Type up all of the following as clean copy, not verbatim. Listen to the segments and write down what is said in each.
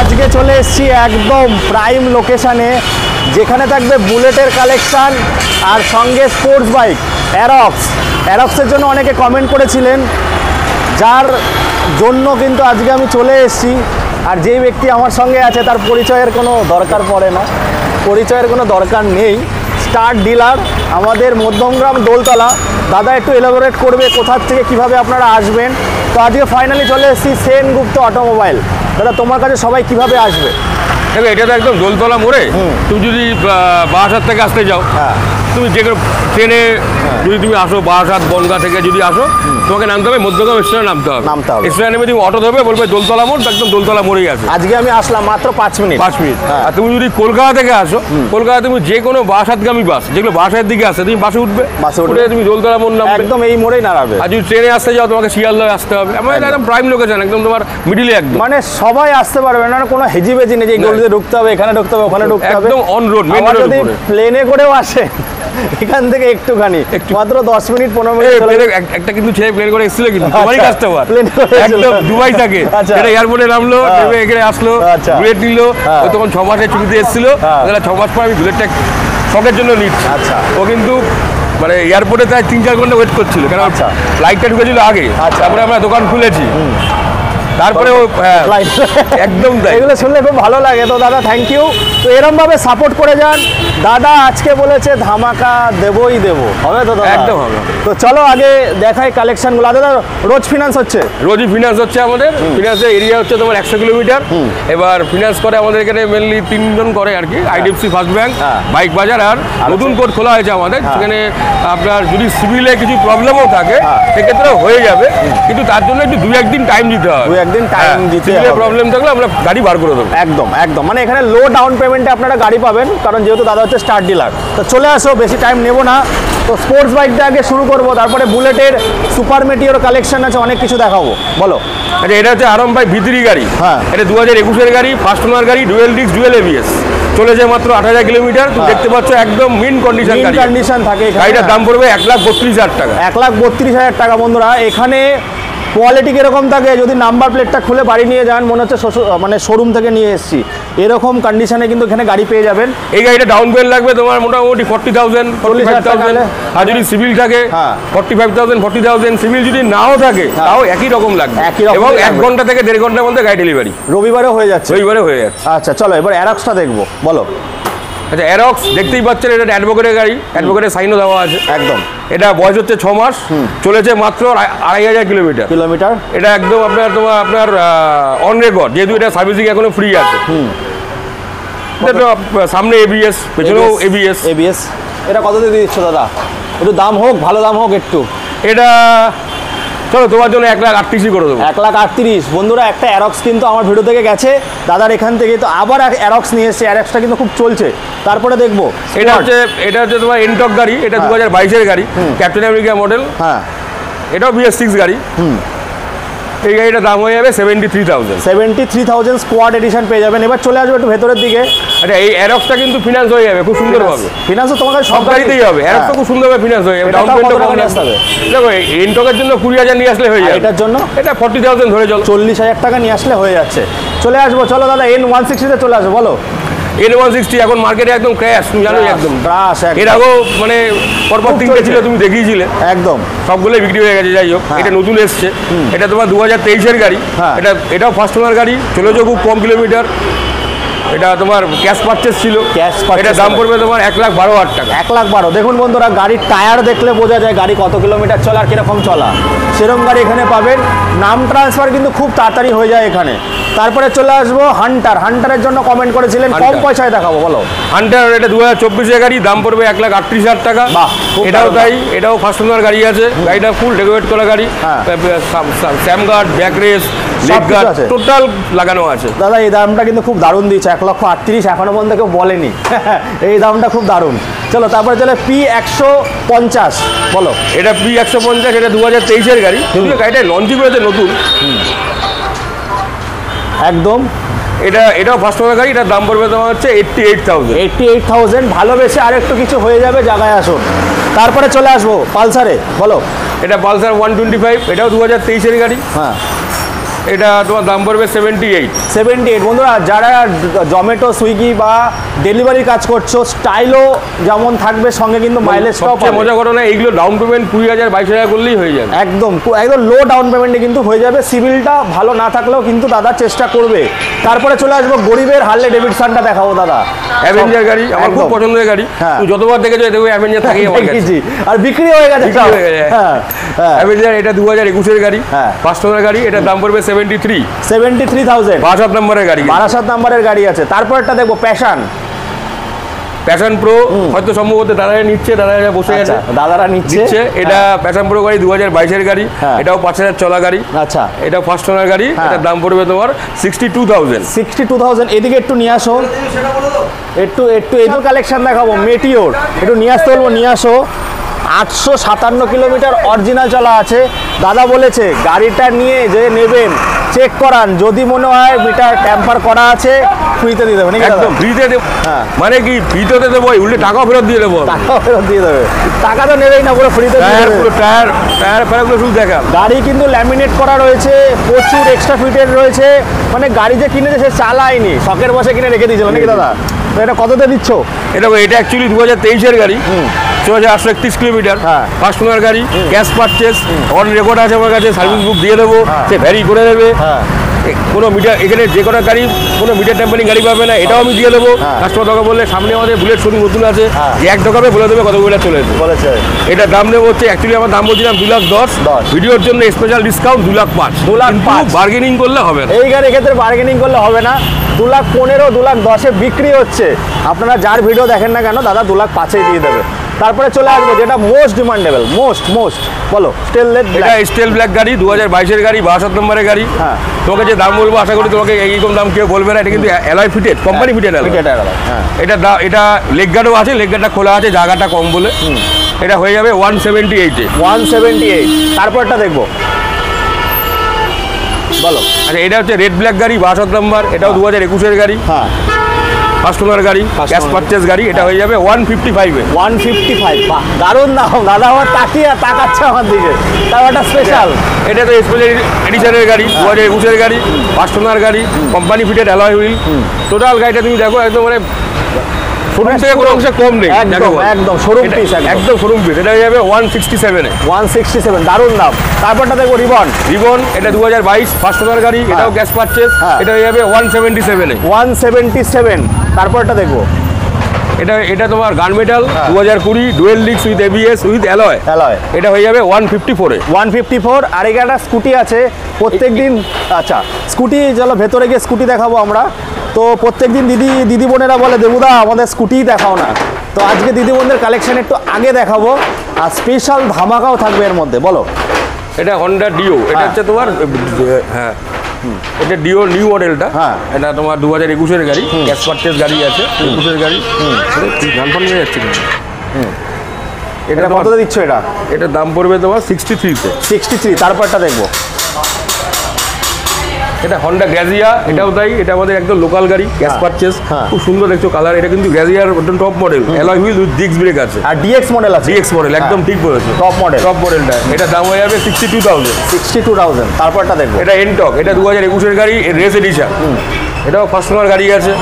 আজকে চলে এসেছি একদম প্রাইম লোকেশানে, যেখানে থাকবে বুলেটের কালেকশান আর সঙ্গে স্পোর্টস বাইক অ্যারক্সের জন্য অনেকে কমেন্ট করেছিলেন, যার জন্য কিন্তু আজকে আমি চলে এসেছি। আর যেই ব্যক্তি আমার সঙ্গে আছে তার পরিচয়ের কোনো দরকার পড়ে না, পরিচয়ের কোনো দরকার নেই। স্টার ডিলার আমাদের মধ্যমগ্রাম দোলতলা। দাদা একটু এলাবোরেট করবে কোথার থেকে কিভাবে আপনারা আসবেন। তো আজকে ফাইনালি চলে এসেছি সেনগুপ্ত অটোমোবাইল। দাদা তোমার কাছে সবাই কিভাবে আসবে? দেখো, এটা তো একদম দোলতলা মোড়ে। তুমি যদি বারাসাত থেকে আসতে যাও, তুমি যে কোনো ট্রেনে যদি তুমি আসো, বারাসাত বনগা থেকে যদি আসো, তোমাকে নামতে হবে মধ্যমগ্রাম স্টেশনে নামতে হবে। স্টেশনে নেমে তুমি অটো ধরবে, বলবে দোলতলা মোড়, একদম দোলতলা মোড়েই আছে। আজকে আমি আসলাম মাত্র 5 মিনিট। আর তুমি যদি কলকাতা থেকে আসো, কলকাতা তুমি যে কোনো বারাসাতগামী বাস, যেগুলো বারাসাতের দিকে আসে, তুমি বাসে উঠবে, তুমি দোলতলা মোড় নামবে, একদম এই মোড়েই নাড়াবে। আর যদি ট্রেনে আসতে যাও, তোমাকে শিয়ালদহ আসতে হবে। একদম প্রাইম লোকেশন, একদম তোমার মিডিলে, একদম মানে সবাই আসতে পারবে না, কোনো হেজিবেজি নেই যে গলিতে ঢুকতে হবে, এখানে ঢুকতে হবে, ওখানে ঢুকতে হবে, একদম অন রোড। Main road. যদি প্লেনে করেও আসে এখান থেকে একটুখানি মাত্র 10 মিনিট 15 মিনিট। একটা কিন্তু ছেলে প্লেন করে এসেছিল, কিন্তু তোমারই কাস্টমার, একদম দুবাই থাকে, এটা এয়ারপোর্টে নামলো, নেমে এখানে আসলো, বুলেট নিল। ও তখন 6 মাসের ছুটিতে এসেছিল, 6 মাস পর আমি বুলেটটা শখের জন্য নিচ্ছি। ও কিন্তু মানে এয়ারপোর্টে প্রায় 3-4 ঘন্টা ওয়েট করছিল, কারণ ফ্লাইটটা ঢুকেছিল আগে। তারপরে আমরা দোকান খুলেছি, তারপরে ও একদম এগুলো শুনলে খুব ভালো লাগে। তো দাদা থ্যাংক ইউ। তো এরমভাবে সাপোর্ট করে যান। দাদা আজকে বলেছে ধামাকা দেবই দেবো, হবে তো? একদম হবে। তো চলো আগে দেখাই কালেকশনগুলো। দাদা রোজ ফিনান্স হচ্ছে? রোজই ফিনান্স হচ্ছে আমাদের। ফিনান্সের এরিয়া হচ্ছে তোমার 100 কিলোমিটার। এবার ফিনান্স করে আমাদের এখানে মেনলি 3 জন করে আর কি, আইডিএফসি, ফার্স্ট ব্যাংক, বাইক বাজার। আর নতুন কোড খোলা হয়েছে আমাদের, সেখানে আপনার যদি সিভিলে কিছু প্রবলেমও থাকে সেক্ষেত্রে হয়ে যাবে, কিন্তু তার জন্য একটু 2-1 দিন টাইম দিতে হবে। 2-1 দিন টাইম দিতে হবে। প্রবলেম থাকলে আমরা গাড়ি বার করে দেবো। একদম একদম, মানে এখানে লো ডাউন পেমেন্টে আপনারা গাড়ি পাবেন, কারণ যেহেতু দাদা হচ্ছে স্টার ডিলার। তো চলে আসো, বেশি টাইম নেবো না। তো স্পোর্টস বাইকটা আগে শুরু করবো, তারপরে বুলেটের সুপার মেটিওর কালেকশন আছে, অনেক কিছু দেখাবো। বলো। আচ্ছা, এটা হচ্ছে আরাম ভাই V3 গাড়ি। এটা 2021-এর গাড়ি, ফার্স্ট ওনার গাড়ি, ডুয়েল ডিস্ক, ডুয়েল ABS। চলেছে মাত্র 8000 কিলোমিটার। তুমি দেখতে পাচ্ছ একদম মিন কন্ডিশন থাকে। গাড়িটার দাম পড়বে 1,32,000 টাকা। 1,32,000 টাকা। বন্ধুরা, এখানে কোয়ালিটি কিরকম থাকে, যদি নাম্বার প্লেটটা খুলে বাড়ি নিয়ে যান, মনে হচ্ছে মানে শোরুম থেকে নিয়ে এসেছি, এরকম কন্ডিশনে কিন্তু এখানে গাড়ি পেয়ে যাবেন। এই গাড়িটা ডাউন পেমেন্ট লাগবে তোমার মোটামুটি 40,000, 40,000। আর যদি সিভিল থাকে 45,000, 40,000। সিভিল যদি নাও থাকে তাও একই রকম লাগবে, এবং 1 ঘন্টা থেকে 1.5 ঘন্টার মধ্যে গাড়ি ডেলিভারি। রবিবারে হয়ে যাচ্ছে? রবিবারে হয়ে যাচ্ছে। আচ্ছা চলো এবার অ্যারক্সটা দেখবো। বলো। আচ্ছা, অ্যারক্স দেখতেই পাচ্ছেন, এটা অ্যাডভোকেটের গাড়ি, অ্যাডভোকেটের সাইনও দেওয়া আছে। একদম। এটা বয়স হচ্ছে 6 মাস, চলেছে মাত্র 2,500 কিলোমিটার। এটা একদম আপনার অন রেকর্ড, যেহেতু এটা সার্ভিসিং এখনো ফ্রি আছে। সামনে ABS, পেছনেও ABS। এটা কত দিয়ে দিচ্ছ দাদা? একটু দাম হোক, ভালো দাম হোক একটু। এটা চলো তোমার জন্য 1,38,000 করে দেবো। 1,38,000। বন্ধুরা, একটা অ্যারক্স কিন্তু আমার ভিডিও থেকে গেছে দাদার এখান থেকে, তো আবার অ্যারক্স নিয়ে এসছে। অ্যারক্সটা কিন্তু খুব চলছে। তারপরে দেখবো এটা হচ্ছে তোমার এনটক গাড়ি। এটা 2022-এর গাড়ি, ক্যাপ্টেন আমেরিকা মডেল। এটাও BS6 গাড়ি। এই গাড়িটার দাম হয়ে যাবে 73,000 স্কোয়াড এডিশন পেয়ে যাবেন। এবার চলে আসবে একটু ভেতরের দিকে। আচ্ছা, এই অ্যারক্সটা কিন্তু ফিনান্স হয়ে যাবে খুব সুন্দরভাবে। ফিনান্সও তোমার কাছে সব গাড়িতেই হবে। অ্যারক্সটা খুব সুন্দরভাবে ফিনান্স হয়ে যাবে। ডাউন পেমেন্টও কম আসতে হবে। দেখো, এনটকের জন্য 20,000 নিয়ে আসলে হয়ে যাবে। এটার জন্য এটা 40,000 ধরে চলো, 40,000 টাকা নিয়ে আসলে হয়ে যাচ্ছে। চলে আসবো, চলো দাদা N160-তে চলে আসবো। বলো। N160 এখন মার্কেটে একদম ক্র্যাশ, তুমি জানো, একদম ক্র্যাশ। এর আগেও মানে পরপর 3টে ছিল, তুমি দেখিয়েছিলে, একদম সবগুলোই বিক্রি হয়ে গেছে। যাই হোক, এটা নতুন এসছে। এটা তোমার 2023-এর গাড়ি। এটাও ফার্স্ট ওনার গাড়ি, চলেছে খুব কম কিলোমিটার। এটা তোমার ক্যাশ পারচেজ ছিল। এটা দাম পড়বে তোমার 1,12,000 টাকা। 1,12,000। দেখুন বন্ধুরা, গাড়ির টায়ার দেখলে বোঝা যায় গাড়ি কত কিলোমিটার চলা আর কিরকম চলা, সেরকম গাড়ি এখানে পাবেন। নাম ট্রান্সফার কিন্তু খুব তাড়াতাড়ি হয়ে যায় এখানে। তারপরে চলে আসবো হান্টারের জন্য কমেন্ট করেছিলেন, কম পয়সায় দেখাবো। বলো। হান্টার এটা 2024-এর গাড়ি, দাম পড়বে 1,38,000 টাকা। এটাও তাই, এটাও ফার্স্ট ওনার গাড়ি আছে। গাড়িটা ফুল ডেকোরেট করা গাড়ি, sump guard, back rest, leg guard total লাগানো আছে। দাদা এই দামটা কিন্তু খুব দারুণ দিচ্ছে, 1,38,000 এখনো পর্যন্ত কেউ বলেনি। এই দামটা খুব দারুণ। চলো তারপরে চলে P150। বলো। এটা P150, এটা 2023-এর গাড়ি, যদিও গাড়িটা লঞ্চই করেছে নতুন। একদম। এটাও ফার্স্ট ওনার গাড়ি। এটার দাম পড়বে তোমার হচ্ছে 88,000। ভালোবেসে আর একটু কিছু হয়ে যাবে, জায়গায় আসুন। তারপরে চলে আসবো পালসারে। বলো। এটা পালসার 125, এটাও 2023-এর গাড়ি। এটা তোমার দাম পড়বে 78। বন্ধুরা যারা জোম্যাটো সুইগি বা ডেলিভারি কাজ করছো, স্টাইলও যেমন থাকবে, সঙ্গে কিন্তু মাইলেজটাও পাবে। মজা করো না, এইগুলো ডাউন পেমেন্ট 20,000 22,000 করলেই হয়ে যাবে। একদম লো ডাউন পেমেন্টে কিন্তু হয়ে যাবে। সিভিলটা ভালো না থাকলেও কিন্তু দাদা চেষ্টা করবে। তারপরে চলে আসবো গরিবের হার্লে ডেভিডসনটা দেখাবো দাদা। অ্যাভেঞ্জার গাড়ি আমার খুব পছন্দের গাড়ি, যতবার দেখেছো দেখবে অ্যাভেঞ্জার থাকেই আমার কাছে। আর বিক্রি হয়ে গেছে অ্যাভেঞ্জার। এটা 2021 এর গাড়ি, 5 টাকার গাড়ি। এটার দাম পড়বে 73,000। 62 নম্বরের গাড়ি, 62 নম্বরের গাড়ি আছে। তারপরটা দেখবো প্যাশন প্রো, হয়তো সম্ভবত দাদারা নিচ্ছে, দাদারা বসে আছে, দাদারা নিচ্ছে। এটা প্যাশন প্রো গাড়ি 2022 এর গাড়ি, এটাও 5,000 চলা গাড়ি। আচ্ছা, এটা ফার্স্ট ওনার গাড়ি। এটার দাম পড়বে তোমার 62,000। এদিকে একটু নিয়ে আসো, একটু এদের কালেকশন দেখাবো। মেটিওর একটু নিয়ে আসতে বলবো, নিয়ে আসো। 857 কিলোমিটার অরিজিনাল চলা আছে। দাদা বলেছে গাড়িটা নিয়ে যে নেবেন চেক করান, যদি মনে হয় মিটার ট্যাম্পার করা আছে ফ্রিতে দিয়ে দেবেন। একদম ফ্রিতে দেব, মানে কি ফ্রিতে দেবো, উল্টে টাকা ফেরত দিয়ে দেবো। টাকা ফেরত দিয়ে দেবে, টাকা তো নেবেই না, পুরো ফ্রিতে দিয়ে দেবে। পুরো টায়ার ফায়ারগুলো শুধু দেখা। গাড়ি কিন্তু ল্যামিনেট করা রয়েছে, প্রচুর এক্সট্রা ফিটেড রয়েছে। মানে গাড়ি যে কিনেছে সে চালায়নি, শখের বসে কিনে রেখে দিয়েছিল নাকি দাদা? তো এটা কততে দিচ্ছ? এটা অ্যাকচুয়ালি 2023 এর গাড়ি, 831 কিলোমিটার, ফার্স্ট ওনার গাড়ি, ক্যাশ পারচেস, অন রেকর্ড আছে আমার কাছে, সার্ভিস বুক দিয়ে দেবো, সে ভ্যারি করে দেবে। কোনো মিটার, এখানে যে কোনো গাড়ি কোনো মিটার টেম্পারিং গাড়ি পাবে না, এটাও আমি দিয়ে দেবো। কাস্টমার দরকার বললে সামনে আমাদের বুলেট শোরুম নতুন আছে, যে এক দোকানে বলে দেবে কত বুলেট চলে বলেছে। এটার দাম নেবো হচ্ছে, অ্যাকচুয়ালি আমার দাম বলছিলাম 2,10,000, ভিডিওর জন্য স্পেশাল ডিসকাউন্ট 2,05,000। 2,05,000 বার্গেনিং করলে হবে না, এই গাড়ির ক্ষেত্রে বার্গেনিং করলে হবে না। 2,15,000 2,10,000 বিক্রি হচ্ছে। আপনারা যার ভিডিও দেখেন না কেন, দাদা 2,05,000 দিয়ে দেবে। তারপরে চলে আসবো যেটা মোস্ট ডিমান্ডেবল, মোস্ট বলো, স্টেল ব্ল্যাক গাড়ি, 2022 এর গাড়ি, 62 নম্বরের গাড়ি। তোমাকে যে দাম বলবো আশা করি তোমাকে এইরকম দাম কেউ বলবে না। এটা কিন্তু alloy fitted, company fitted alloy. এটা লেগ গার্ডও আছে, লেগ গার্ডটা খোলা আছে, জায়গাটা কম বলে। এটা হয়ে যাবে 178। তারপরটা দেখবো, বলো। আচ্ছা, এটা হচ্ছে রেড ব্ল্যাক গাড়ি, 62 নম্বর। এটাও 2021 এর গাড়ি, ফার্স্ট ওনার গাড়ি, ক্যাশ পারচেস গাড়ি। এটা হয়ে যাবে 155-এ। 155, বাহ, দারুণ দাম। দাদা আমার তাকাচ্ছে আমার দিকে, তাও একটা স্পেশাল। এটা তো স্পেশাল এডিশনের গাড়ি, 2021 এর গাড়ি, ফার্স্ট ওনার গাড়ি, company fitted alloy wheel. Total গাড়িটা তুমি দেখো একদম মানে শোরুম থেকে কোনো অংশে কম নেই, একদম শোরুম পিস, একদম শোরুম পিস। এটা হয়ে যাবে 167-এ। 167, দারুণ দাম। তারপরটা দেখবো রিবন। এটা 2022 ফার্স্ট ওনার গাড়ি, এটাও ক্যাশ পারচেস। এটা হয়ে যাবে 177-এ। 177। তারপরটা দেখবো, এটা তোমার গান metal, 2020, dual disk with ABS with alloy. এটা হয়ে যাবে 154-এ। 154। আর এখানে একটা স্কুটি আছে প্রত্যেকদিন। আচ্ছা, স্কুটি, চলো ভেতরে গিয়ে স্কুটি দেখাবো আমরা। তো প্রত্যেকদিন দিদি বোনেরা বলে দেবুদা আমাদের স্কুটিই দেখাও না, তো আজকে দিদি বোনদের কালেকশন একটু আগে দেখাবো, আর স্পেশাল ধামাকাও থাকবে এর মধ্যে। বলো। এটা হন্ডা ডিও, এটা হচ্ছে তোমার, হ্যাঁ এটা ডিও নিউ মডেলটা। এটা তোমার 2021 এর গাড়ি, ক্যাশ পারচেস গাড়ি আছে, 21 এর গাড়ি। গান ফান নিয়ে যাচ্ছে কিন্তু। এটা কততে দিচ্ছ? এটার দাম পড়বে তোমার 63-তে। 63। তারপরটা দেখবো, এটা হন্ডা গ্র্যাজিয়া, এটাও তাই। এটা আমাদের একদম লোকাল গাড়ি, ক্যাশ পারচেস, খুব সুন্দর দেখছো কালার। এটা কিন্তু Grazia top model, alloy wheel with disc brake আছে, আর ডিএক্স মডেল আছে। ডিএক্স মডেল, একদম ঠিক বলেছো, টপ মডেলটা। এটা দাম হয়ে যাবে 62,000। তারপরটা দেখবো, এটা এনটক, এটা 2021 এর গাড়ি, রেস এডিশন। এটাও ফার্স্ট ওনার গাড়ি আছে,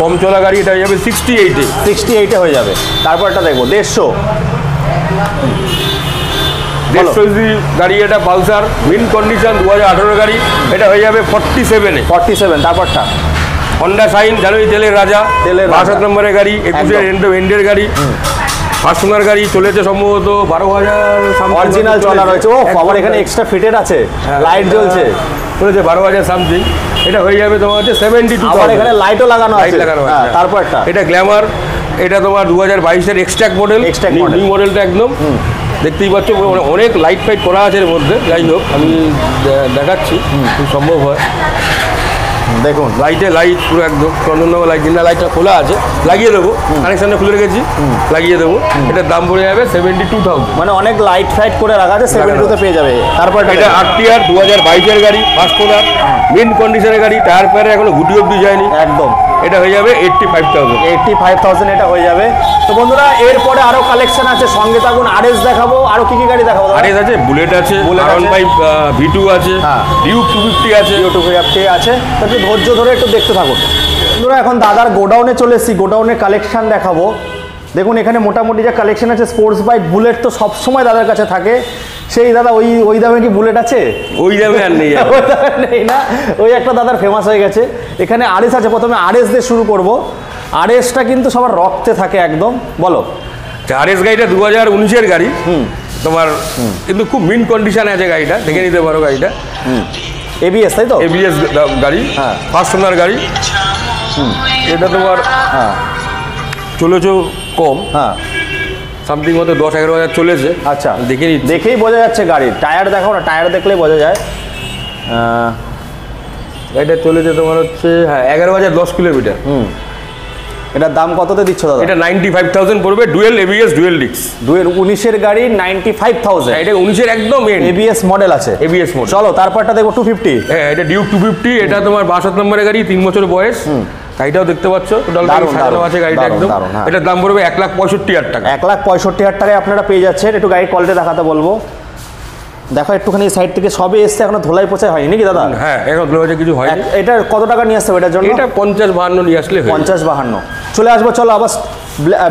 কম চলা গাড়ি। এটা হয়ে যাবে 68-এ হয়ে যাবে। তারপরটা দেখবো 150 গাড়ি। এটা পালসার, মিন কন্ডিশন, 2018 গাড়ি। এটা হয়ে যাবে 47-এ। 47। তারপরটা হন্ডা শাইন, জানুয়ারি তেলের রাজা, 62 নম্বরের গাড়ি, 21-এর এন্ডের গাড়ি, ফার্স্ট ওনার গাড়ি। চলেছে সম্ভবত 12,000 অরিজিনাল চলা রয়েছে। ও আবার এখানে এক্সট্রা ফিটেড আছে, লাইট জ্বলছে, চলেছে 12,000 সামথিং। এটা হয়ে যাবে তোমার হচ্ছে 72,000। এখানে লাইটও লাগানো আছে। তারপরটা এটা গ্ল্যামার, এটা তোমার 2022-এর এক্সট্রাক্ট মডেল, নিউ মডেলটা একদম দেখতেই পাচ্ছ, অনেক লাইট ফাইট করা আছে এর মধ্যে। যাই হোক আমি দেখাচ্ছি খুব সম্ভব হয়। দেখুন লাইট পুরো একদম চন্দননগর লাইট, জিন্দা লাইটটা খোলা আছে, লাগিয়ে দেবো, কানেকশনটা খুলে রেখেছি, লাগিয়ে দেবো। এটার দাম পড়ে যাবে 72,000। মানে অনেক লাইট ফাইট করে রাখা আছে, 72-তে পেয়ে যাবে। তারপর এটা আরটিআর 2022-এর গাড়ি, ফার্স্ট ওনার, মিন কন্ডিশনের গাড়ি, টায়ার ফায়ার এখনো গুটি অব্দি যায়নি, একদম। এটা হয়ে যাবে 85,000। এটা হয়ে যাবে। তো বন্ধুরা এরপরে আরো কালেকশন আছে, সঙ্গে থাকুন। আরএস দেখাবো, আরো কি কি গাড়ি দেখাবো? আরএস আছে, বুলেট আছে, R15 V2 আছে, ডিউক 250 আছে, ডিউক 250 আছে। তো একটু ধৈর্য ধরে একটু দেখতে থাকুন বন্ধুরা। এখন দাদার গোডাউনে চলে এসেছি, গোডাউনের কালেকশন দেখাবো। দেখুন এখানে মোটামুটি যা কালেকশন আছে, স্পোর্টস বাইক, বুলেট তো সবসময় দাদার কাছে থাকে। সেই দাদা ওই দামে কি বুলেট আছে? ওই দামে আর নেই, ওই দামে নেই না, ওই একটা দাদার ফেমাস হয়ে গেছে। এখানে আরএস আছে, প্রথমে আরএস দিয়ে শুরু করব। আরএসটা কিন্তু সবার রক্তে থাকে একদম, বলো। আরএস গাড়িটা 2019-এর গাড়ি, তোমার কিন্তু খুব মিন কন্ডিশনে আছে গাড়িটা, দেখে নিতে পারো গাড়িটা। এবিএস, তাই তো? এবিএস গাড়ি, ফার্স্ট ওনার গাড়ি। এটা তোমার চলেছে কম, সামথিং মতো 10-11 হাজার চলেছে। আচ্ছা, দেখেই বোঝা যাচ্ছে গাড়ির। টায়ার দেখো না, টায়ার দেখলেই বোঝা যায়। এটা চলেছে তোমার হচ্ছে 11,010 কিলোমিটার। এটার দাম কততে দিচ্ছ দাদা? এটা 95,000 পড়বে, ডুয়েল এবিএস ডুয়েল ডিস্ক। 19-এর গাড়ি 95,000। এটা 19-এর একদম এবিএস মডেল আছে, এবিএস মডেল। চলো তারপরটা দেখো 250। হ্যাঁ, এটা ডিউক 250, এটা তোমার 62 নম্বরের গাড়ি, 3 বছর বয়স। গাড়িটাও দেখতে পাচ্ছ, সাজানো আছে গাড়িটা একদম। এটার দাম পড়বে 1,65,000 টাকা। 1,65,000 টাকায় আপনারা পেয়ে যাচ্ছেন। একটু গাড়ির কোয়ালিটি দেখাতে বলবো। দেখো একটুখানি সাইড থেকে সবে এসছে, এখনো ধোলাই পোছাই হয়নি নাকি দাদা? হ্যাঁ, এখন ধোলাই কিছু হয়। এটা কত টাকা নিয়ে আসতে হবে এটার জন্য? এটা 50-52 নিয়ে আসলে হয়। 50-52 চলে আসবো। চলো আবার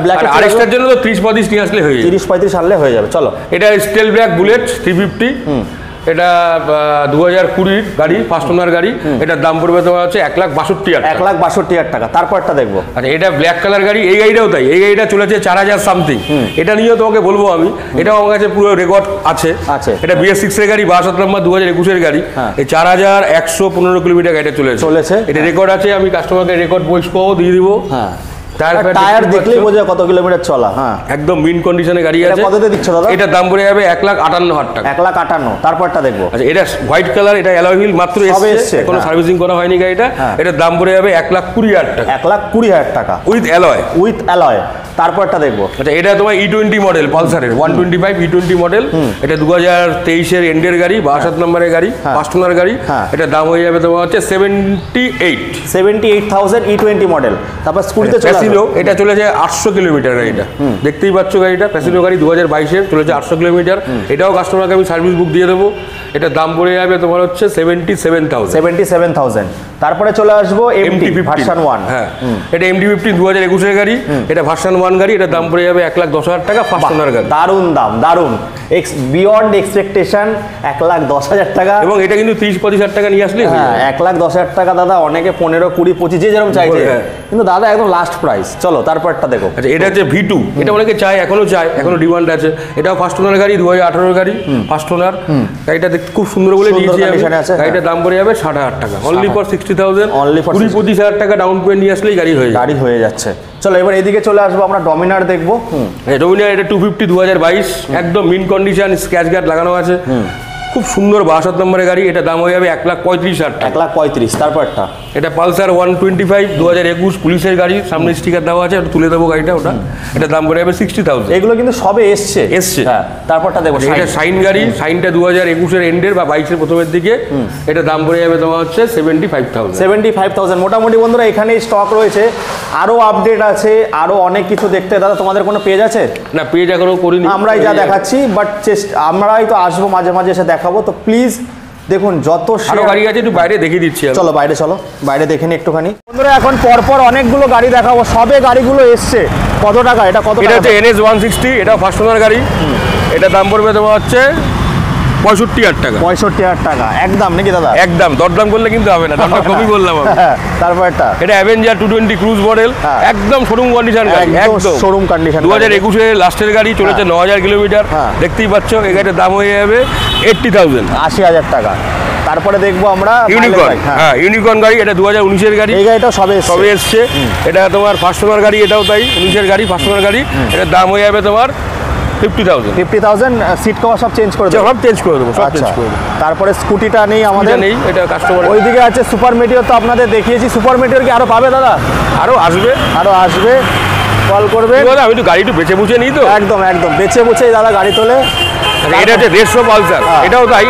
ব্ল্যাক আরেকটার জন্য তো 30-35 নিয়ে আসলে হয়ে যাবে। 30-35 আনলে হয়ে যাবে। চলো, এটা স্টেল ব্ল্যাক বুলেট 350। এটা 2020 গাড়ি, ফার্স্ট ওনার গাড়ি। এটার দাম পড়বে তোমার হচ্ছে 1,62,000 টাকা। 1,62,000 টাকা। তারপরটা দেখবো। আচ্ছা, এটা ব্ল্যাক কালার গাড়ি, এই গাড়িটাও তাই। এই গাড়িটা চলেছে 4,000 সামথিং। এটা নিয়েও তোমাকে বলবো আমি, এটাও আমার কাছে পুরো রেকর্ড আছে। এটা BS6 এর গাড়ি, 62 নম্বর, 2021-এর গাড়ি। এই 4,115 কিলোমিটার গাড়িটা চলেছে। এটা রেকর্ড আছে, আমি কাস্টমারকে রেকর্ড বয়স দিয়ে দিব। টায়ার দেখলেই বোঝা কত কিলোমিটার চলা। একদম মিন কন্ডিশনে গাড়ি আছে। কততে দিচ্ছ দাদা? এটা দাম পড়ে যাবে 1,58,000 টাকা। 1,58,000। তারপরটা দেখবো। আচ্ছা, এটা হোয়াইট কালার, এটা অ্যালয় হুইল মাত্র এসেছে, কোনো সার্ভিসিং করা হয়নি গাড়িটা। এটার দাম পড়ে যাবে 1,20,000 টাকা। 1,20,000 টাকা উইথ অ্যালয়। তারপরটা দেখবো। আচ্ছা, এটা তোমার E20 মডেল, পালসারের 125 E20 মডেল। এটা 2023-এর এন্ডের গাড়ি, 62 নম্বরের গাড়ি, ফার্স্ট ওনার গাড়ি। এটার দাম হয়ে যাবে তোমার হচ্ছে 78,000 E20 মডেল। তারপর স্কুটিতে চলে প্যাসিনো, এটা চলেছে 800 কিলোমিটার গাড়িটা। দেখতেই পাচ্ছ গাড়িটা, প্যাসিনো গাড়ি 2022-এর, চলেছে 800 কিলোমিটার। এটাও কাস্টমারকে আমি সার্ভিস বুক দিয়ে দেবো। এটার দাম পড়ে যাবে তোমার হচ্ছে 77,000। তারপরে চলে আসবো MT ভার্সন 1। হ্যাঁ, এটা MT-50 2021-এর গাড়ি। এটা ভার্সন 1 গাড়ি। এটার দাম পড়ে যাবে 1,10,000 টাকা, ফার্স্ট ওনার গাড়ি। দারুণ দাম, দারুণ, বিয়ন্ড এক্সপেকটেশন। 1,10,000 টাকা। এবং এটা কিন্তু 30-35,000 টাকা নিয়ে আসলে। হ্যাঁ, 1,10,000 টাকা দাদা। অনেকে 15, 20, 25 যে যেরকম চাইছে, কিন্তু দাদা একদম লাস্ট প্রাইস। চলো তারপরটা দেখো। আচ্ছা, এটা হচ্ছে V2। এটা অনেকে চায়, এখনো ডিমান্ড আছে। এটাও ফার্স্ট ওনার গাড়ি, 2018-এর গাড়ি, ফার্স্ট ওনার। গাড়িটা দেখতে খুব সুন্দর বলে দিয়েছি আমি। গাড়িটার দাম পড়ে যাবে 60,000 টাকা, অনলি ফর 60,000। 20-25,000 টাকা ডাউন পেমেন্ট নিয়ে আসলেই গাড়ি হয়ে যাচ্ছে। চলো এবার এদিকে চলে আসবো, আমরা ডমিনার দেখবো। ডমিনার এটা 250 2022, একদম মিন কন্ডিশন, স্ক্র্যাচ গার্ড লাগানো আছে, খুব সুন্দর 62 নম্বরের গাড়ি। এটা দাম হয়ে যাবে 1,35,000 টাকা। 1,35,000। তারপরটা এটা পালসার 125 2021 পুলিশের গাড়ি, সামনে স্টিকার দেওয়া আছে, তুলে দেবো গাড়িটা। ওটা এটা দাম পড়ে যাবে 60,000। এগুলো কিন্তু সবে এসছে। হ্যাঁ, তারপরটা দেখো। এটা শাইন গাড়ি, শাইনটা 2021-এর এন্ডের বা 22-এর প্রথমের দিকে। এটা দাম পড়ে যাবে তোমার হচ্ছে 75,000। মোটামুটি বন্ধুরা এখানেই স্টক রয়েছে, আরো আপডেট আছে, আরো অনেক কিছু দেখতে। দাদা তোমাদের কোনো পেজ আছে? না, পেজ এখনো করিনি, আমরাই যা দেখাচ্ছি, বাট আমরাই তো আসবো মাঝে মাঝে এসে দেখাবো। তো প্লিজ দেখুন, যত গাড়ি আছে একটু বাইরে দেখিয়ে দিচ্ছি। চলো বাইরে দেখে নি একটুখানি। বন্ধুরা এখন পরপর অনেকগুলো গাড়ি দেখাবো, সবে গাড়িগুলো এসছে। কত টাকা এটা? এটা হচ্ছে NS 160, এটা ফার্স্ট ওনার গাড়ি। এটা দাম পড়বে তোমার হচ্ছে 65,000 টাকা। 65,000 টাকা একদম নাকি দাদা? একদম, দরদাম করলে কিন্তু হবে না, দামটা কমই বললাম আমি। তারপরটা এটা অ্যাভেঞ্জার 220 ক্রুজ মডেল, একদম শোরুম কন্ডিশন গাড়ি, একদম শোরুম কন্ডিশন। 2021-এর লাস্টের গাড়ি, চলেছে 9,000 কিলোমিটার। দেখতেই পাচ্ছ, এই গাড়িটার দাম হয়ে যাবে 80,000, 80,000 টাকা। তারপরে দেখবো আমরা ইউনিকর্ন। হ্যাঁ, ইউনিকর্ন গাড়ি, এটা 2019-এর গাড়ি। এই গাড়িটাও সবে এসছে। এটা তোমার ফার্স্ট ওনার গাড়ি, এটাও তাই 19-এর গাড়ি, ফার্স্ট ওনার গাড়ি। এটার দাম হয়ে যাবে তোমার 50,000। সিট কভার সব চেঞ্জ করে দেবো, সব চেঞ্জ করে দেবো। তারপরে স্কুটিটা নেই আমাদের, এটা কাস্টমার। ওইদিকে আছে সুপার মেটিওর, তো আপনাদের দেখিয়েছি। সুপার মেটিওর কি আরো পাবে দাদা? আরো আসবে, কল করবে। আমি তো গাড়ি একটু বেছে বুঝে নিই তো। একদম বেছে বুঝে দাদা গাড়ি তোলে। এটা হচ্ছে রেট্রো পালসার, এটাও তাই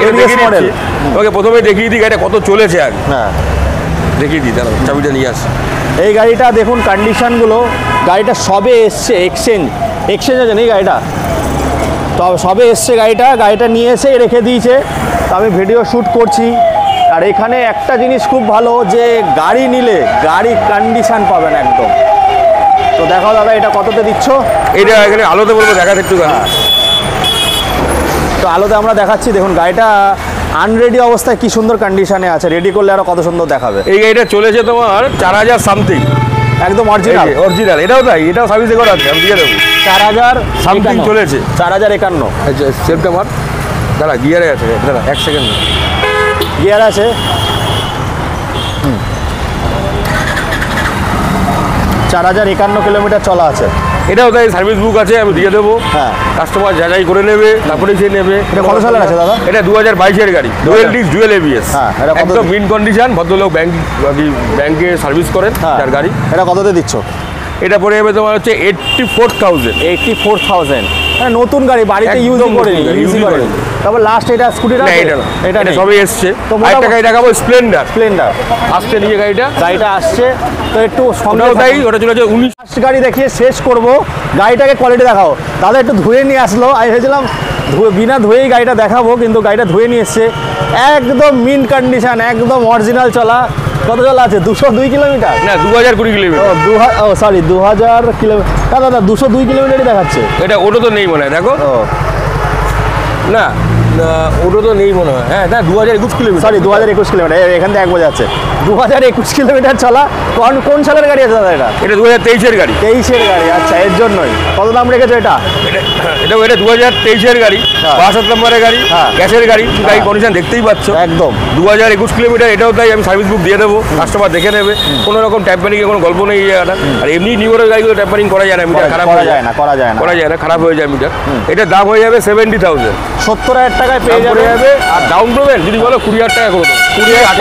মডেল। ওকে প্রথমে দেখিয়ে দিই গাড়িটা কত চলেছে আগে। হ্যাঁ, দেখিয়ে দিই, দাঁড়াও চাবিটা নিয়ে আসি। এই গাড়িটা দেখুন কন্ডিশনগুলো, গাড়িটা সবে এসছে, এক্সচেঞ্জ আছে এই গাড়িটা। তো সবে এসছে গাড়িটা নিয়ে এসে রেখে দিয়েছে, তো আমি ভিডিও শ্যুট করছি। আর এখানে একটা জিনিস খুব ভালো যে গাড়ি নিলে গাড়ি কন্ডিশন পাবেন একদম। তো দেখাও দাদা এটা কততে দিচ্ছ? এটা এখানে আলোতে বলবো দেখাতে একটু। তো আলোতে আমরা দেখাচ্ছি, দেখুন গাড়িটা আনরেডি অবস্থায় কি সুন্দর কন্ডিশনে আছে, রেডি করলে আরো কত সুন্দর দেখাবে। এই গাড়িটা চলেছে তোমার 4000 সামথিং, একদম অরিজিনাল। এটাও তাই, এটাও সার্ভিসে করা আছে, আমি দিয়ে দেবো। 4000 সামথিং চলেছে, 4051। আচ্ছা সেফটা মার, দাঁড়া গিয়ারে আছে, দাঁড়া 1 সেকেন্ড, গিয়ার আছে। 4051 কিলোমিটার চলা আছে। এটাও তাই, সার্ভিস বুক আছে, আমি দিয়ে দেবো। হ্যাঁ, কাস্টমার যাচাই করে নেবে, তারপরে সে নেবে। এটা কত সালের আছে দাদা? এটা 2022-এর গাড়ি, ডুয়েল ডিস্ক ডুয়েল এবিএস, হ্যাঁ, একদম মিন কন্ডিশন। ভদ্রলোক ব্যাংকে সার্ভিস করেন যার গাড়ি। এটা কততে দিচ্ছ? এটা পড়ে যাবে তোমার হচ্ছে 84,000। 84,000, মানে নতুন গাড়ি, বাড়িতে ইউজ করে। তবে লাস্ট এটা স্কুটিটা এটা সবই এসছে। তো একটা গাড়ি দেখাবো, স্প্লেন্ডার আসছে নিয়ে গাড়িটা আসছে। তো একটু সঙ্গেও তাই, ওটা চলে যাচ্ছে 19। গাড়ি দেখিয়ে শেষ করব, গাড়িটাকে কোয়ালিটি দেখাও। দাদা একটু ধুয়ে নিয়ে আসলো, আমি ভেবেছিলাম বিনা ধুয়েই গাড়িটা দেখাবো, কিন্তু গাড়িটা ধুয়ে নিয়ে এসছে। একদম মিন কন্ডিশন, একদম অরিজিনাল চলা। কত চলা আছে? 202 কিলোমিটার না, 2020 কিলোমিটার। Sorry 2000 kilometre. দাদা 202 কিলোমিটারই দেখাচ্ছে। এটা ওটা তো নেই মনে হয়, দেখো। না ওটা তো নেই মনে হয়। হ্যাঁ 2021 কিলোমিটার, সরি 2021 কিলোমিটার, এখান থেকে 1 বোঝা যাচ্ছে। 2021 কিলোমিটার চলা। কোন সালের গাড়ি আছে দাদা এটা? এটা 2023-এর গাড়ি। 23-এর গাড়ি, আচ্ছা, এর জন্যই। কত দাম রেখেছো এটা? এটা 2023-এর গাড়ি, 62 নম্বরের গাড়ি, গ্যাসের গাড়ি। গাড়ি কন্ডিশন দেখতেই পাচ্ছ একদম। 2021 কিলোমিটার, এটাও তাই, আমি সার্ভিস বুক দিয়ে দেবো, কাস্টমার দেখে নেবে। কোনো রকম ট্যাম্পারিংয়ের কোনো গল্প নেই এই জায়গাটা। আর এমনি নিউরের গাড়িগুলো ট্যাম্পারিং করা যায় না, মিটার খারাপ করা হয়ে যায় না, করা যায় না, খারাপ হয়ে যায় মিটার। এটার দাম হয়ে যাবে 70,000, 70,000 টাকায় পেয়ে যাবে। আর ডাউন পেমেন্ট যদি বলো 20,000 টাকা করে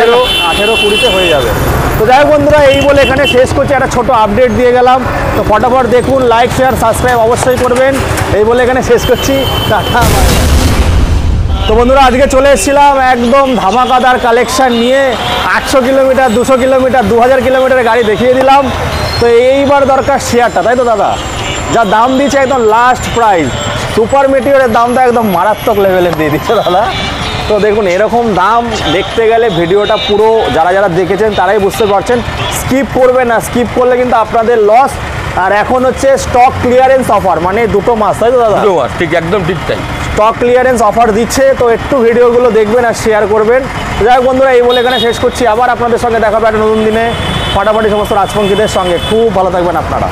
দেবো, 18-20-তে হয়ে যাবে। তো যাই হোক বন্ধুরা, এই বলে এখানে শেষ করছি, একটা ছোট আপডেট দিয়ে গেলাম। তো ফটাফট দেখুন, লাইক শেয়ার সাবস্ক্রাইব অবশ্যই করবেন। এই বলে এখানে শেষ করছি, টাটা। তো বন্ধুরা, আজকে চলে এসেছিলাম একদম ধামাকাদার কালেকশন নিয়ে। 800 কিলোমিটার, 200 কিলোমিটার, 2000 কিলোমিটারের গাড়ি দেখিয়ে দিলাম। তো এইবার দরকার শেয়ারটা, তাই তো দাদা? যা দাম দিচ্ছে একদম লাস্ট প্রাইস, সুপার মেটিওরের দামটা একদম মারাত্মক লেভেলের দিয়ে দিচ্ছে দাদা। তো দেখুন, এরকম দাম দেখতে গেলে ভিডিওটা পুরো যারা দেখেছেন তারাই বুঝতে পারছেন। স্কিপ করবে না, স্কিপ করলে কিন্তু আপনাদের লস। আর এখন হচ্ছে স্টক ক্লিয়ারেন্স অফার, মানে 2 মাস, তাই তো দাদা? 2 মাস, ঠিক একদম ঠিক তাই। স্টক ক্লিয়ারেন্স অফার দিচ্ছে, তো একটু ভিডিওগুলো দেখবেন আর শেয়ার করবেন। যাই হোক বন্ধুরা, এই বলে এখানে শেষ করছি। আবার আপনাদের সঙ্গে দেখা হবে একটা নতুন দিনে, ফাটাফাটি সমস্ত রাজপঙ্খীদের সঙ্গে। খুব ভালো থাকবেন আপনারা।